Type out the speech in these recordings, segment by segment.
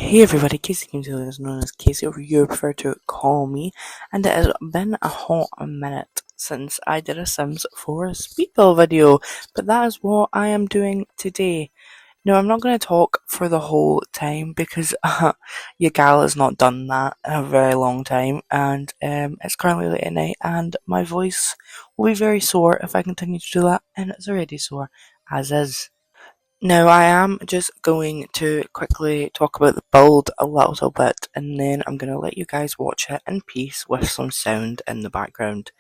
Hey everybody, Kayceedeegames is known as Casey, or you prefer to call me, and it has been a hot minute since I did a Sims 4 speed build video, but that is what I am doing today. No, I'm not going to talk for the whole time because your gal has not done that in a very long time, and it's currently late at night, and my voice will be very sore if I continue to do that, and it's already sore as is. Now, I am just going to quickly talk about the build a little bit, and then I'm going to let you guys watch it in peace with some sound in the background.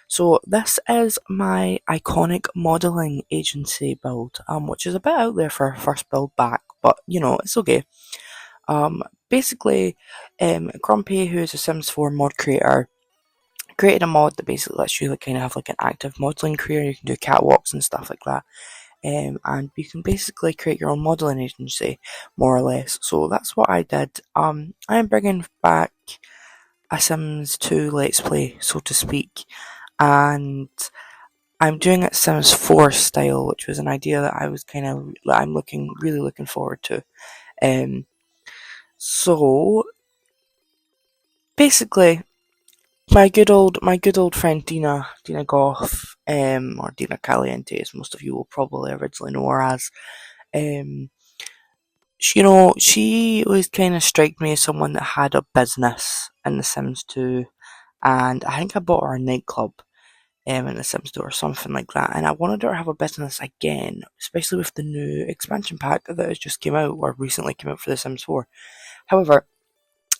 So, this is my iconic modelling agency build, which is a bit out there for a first build back, but it's okay. Basically, Grumpy, who is a Sims 4 mod creator, created a mod that basically lets you kind of have like an active modelling career. You can do catwalks and stuff like that. And you can basically create your own modelling agency, more or less. So that's what I did. I am bringing back a Sims 2 Let's Play, so to speak, and I'm doing it Sims 4 style, which was an idea that I'm really looking forward to. Um, so basically, my good old friend Dina Goth, or Dina Caliente, as most of you will probably originally know her as. Um, she always kind of struck me as someone that had a business in The Sims 2, and I think I bought her a nightclub in The Sims 2 or something like that, and I wanted her to have a business again, especially with the new expansion pack that has just came out, or recently came out for The Sims 4. However,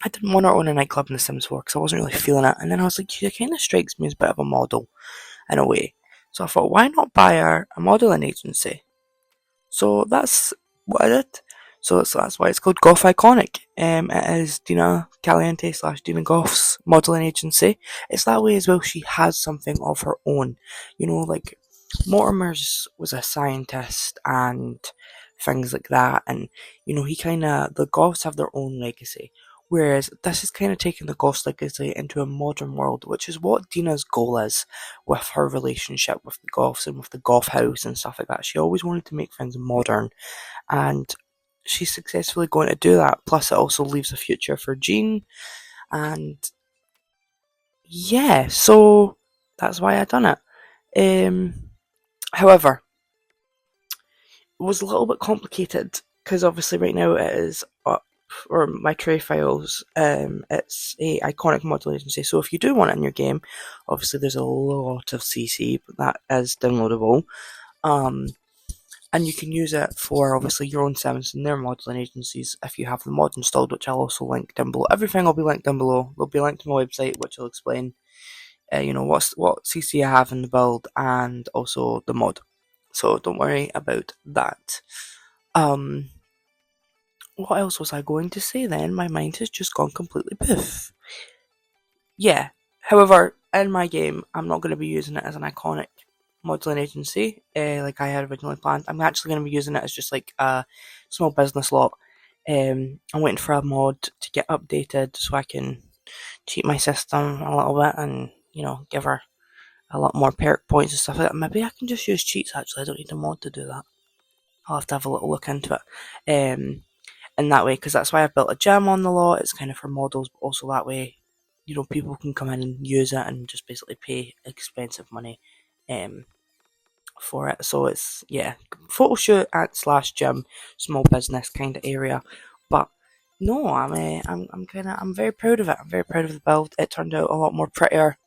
I didn't want her to own a nightclub in The Sims 4 because I wasn't really feeling it, and then I was like, she kind of strikes me as a bit of a model, in a way. So I thought, why not buy her a modelling agency? So that's what I did. So that's why it's called Goth Iconic. It is Dina Caliente / Dina Goth's modelling agency. It's that way as well. She has something of her own. Like Mortimer's was a scientist and things like that. And, the Goths have their own legacy. Whereas this is kind of taking the Goths legacy into a modern world, which is what Dina's goal is with her relationship with the Goths and with the Goth house and stuff like that. She always wanted to make things modern, and she's successfully going to do that. Plus, it also leaves a future for Jean, and yeah, so that's why I done it. However, it was a little bit complicated because obviously right now it is up, or my tray files. It's a iconic model agency, so if you do want it in your game, obviously there's a lot of CC, but that is downloadable. And you can use it for obviously your own Sims and their modelling agencies if you have the mod installed, which I'll also link down below. Everything will be linked down below. There'll be a link to my website, which will explain, what CC I have in the build and also the mod. So don't worry about that. What else was I going to say then? My mind has just gone completely poof. Yeah. However, in my game, I'm not going to be using it as an iconic modelling agency, like I had originally planned. I'm actually going to be using it as just like a small business lot. I'm waiting for a mod to get updated so I can cheat my system a little bit and, give her a lot more perk points and stuff like that. Maybe I can just use cheats actually, I don't need a mod to do that. I'll have to have a little look into it. In that way, because that's why I've built a gym on the lot. It's kind of for models, but also that way, people can come in and use it and just basically pay expensive money for it. So it's photo shoot at / gym, small business kind of area. But no, I'm very proud of it. I'm very proud of the build. It turned out a lot more prettier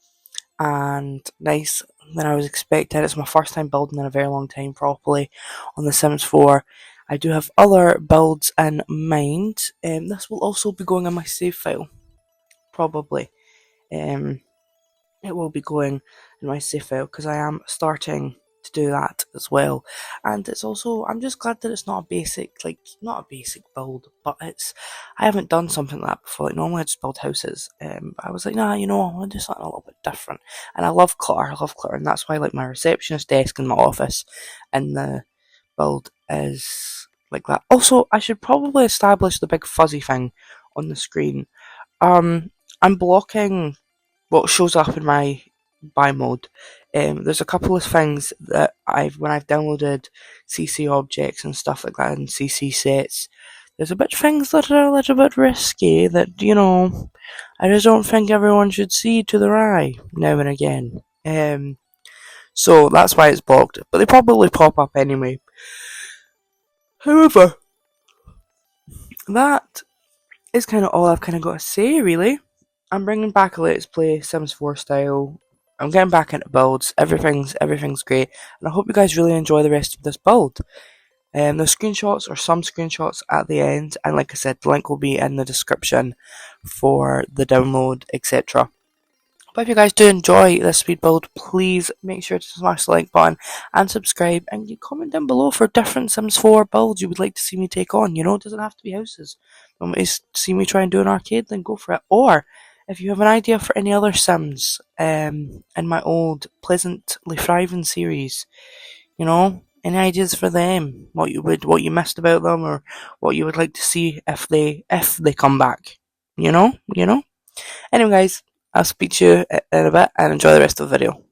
and nice than I was expecting. It's my first time building in a very long time properly on The Sims 4. I do have other builds in mind. This will also be going on my save file, probably. It will be going in my save file because I am starting to do that as well. And it's also, I'm just glad that it's not not a basic build, but I haven't done something like that before. Like, normally I just build houses. I was like, nah, I want to do something a little bit different. And I love clutter, and that's why like my receptionist desk in my office in the build is like that. Also, I should probably establish the big fuzzy thing on the screen. I'm blocking what shows up in my buy mode. There's a couple of things that when I've downloaded CC objects and stuff like that and CC sets, there's a bit things that are a little bit risky that, I just don't think everyone should see to their eye now and again. So that's why it's blocked, but they probably pop up anyway. However, that is kind of all I've kind of got to say, really. I'm bringing back a Let's Play Sims 4 style. I'm getting back into builds. Everything's great, and I hope you guys really enjoy the rest of this build. The screenshots or some screenshots at the end, and like I said, the link will be in the description for the download, etc. But if you guys do enjoy this speed build, please make sure to smash the like button and subscribe, and you comment down below for different Sims 4 builds you would like to see me take on. It doesn't have to be houses. If you want me to see me try and do an arcade, then go for it. Or if you have an idea for any other Sims in my old Pleasantly Thriving series, any ideas for them? What you missed about them, or what you would like to see if they come back? You know. Anyway, guys, I'll speak to you in a bit and enjoy the rest of the video.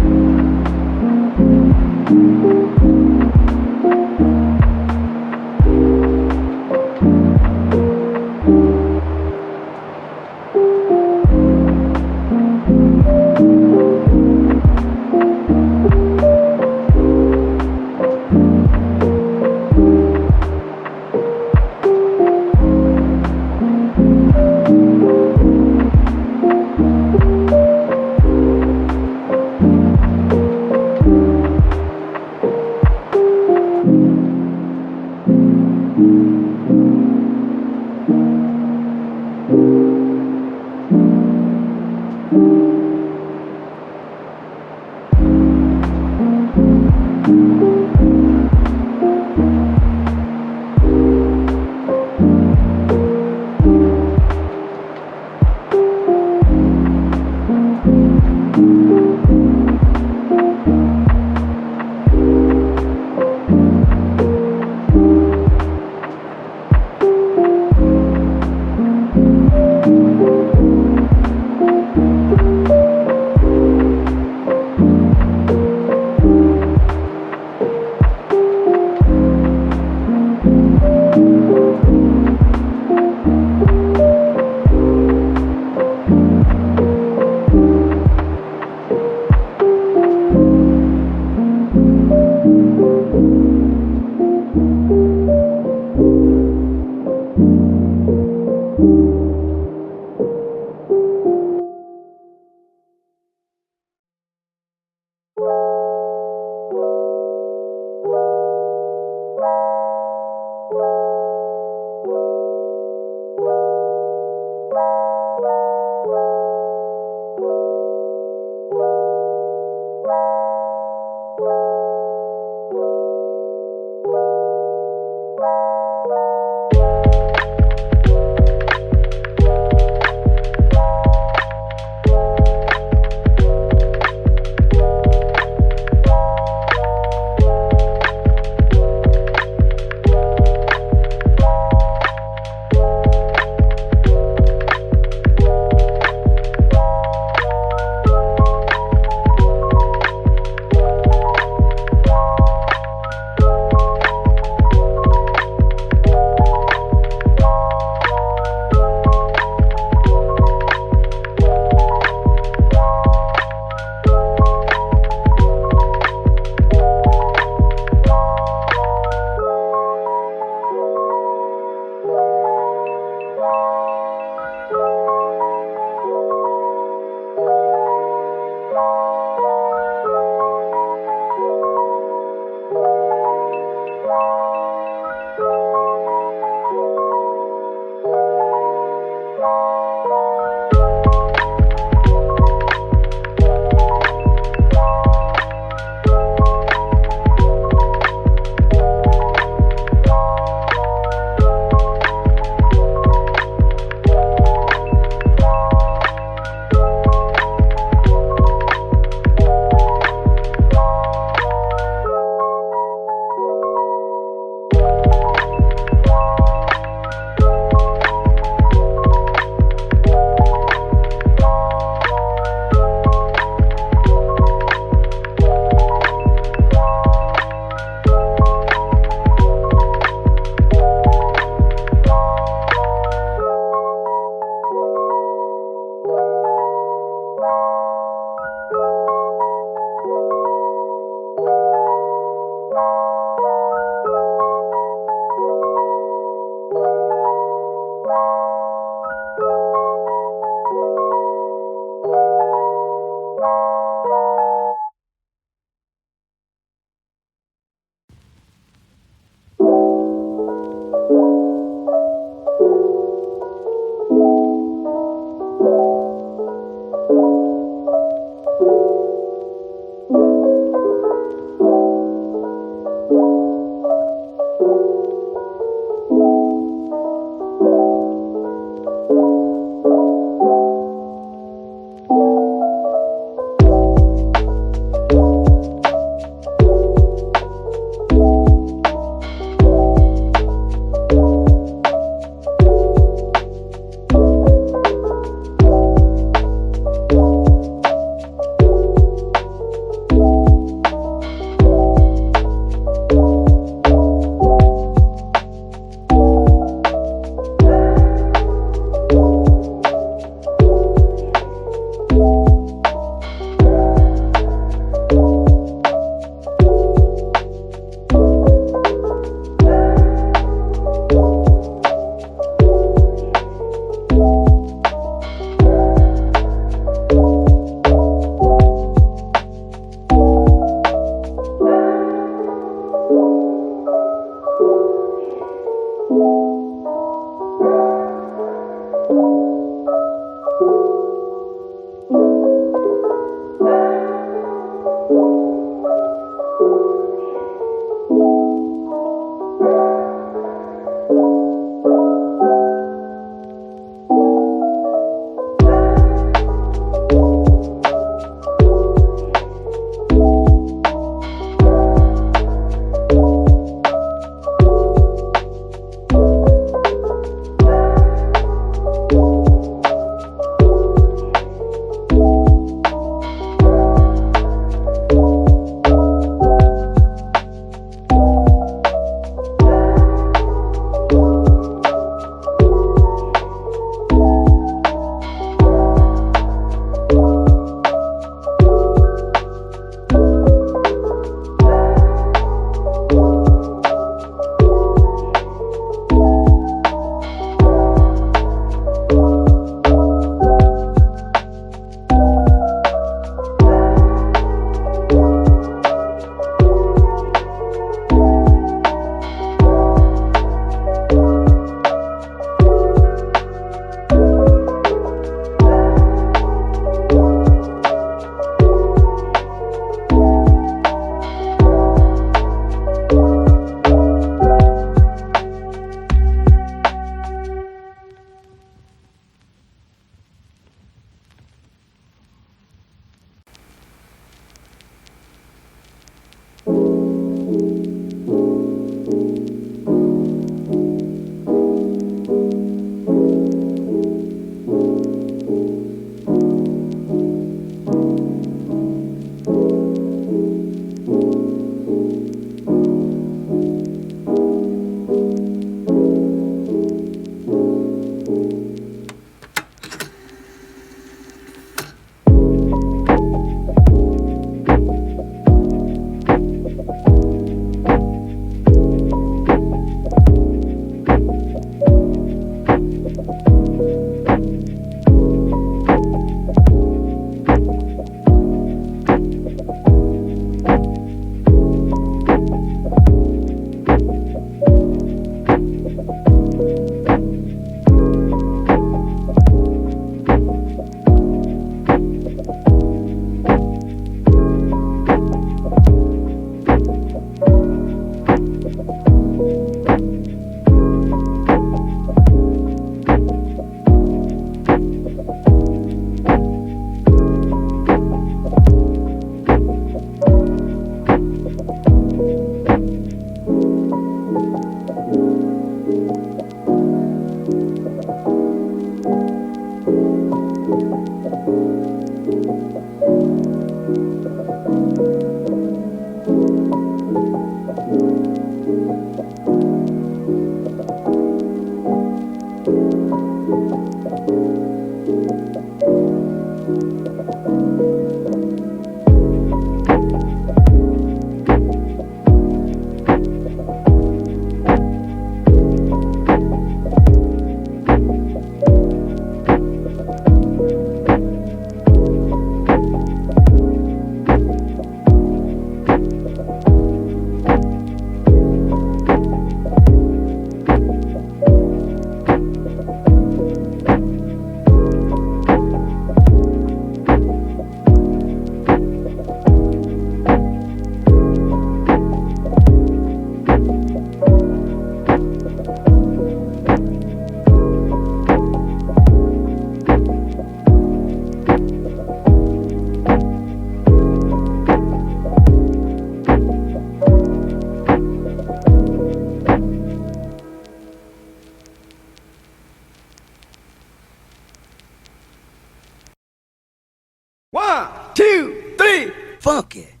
1, 2, 3, funky.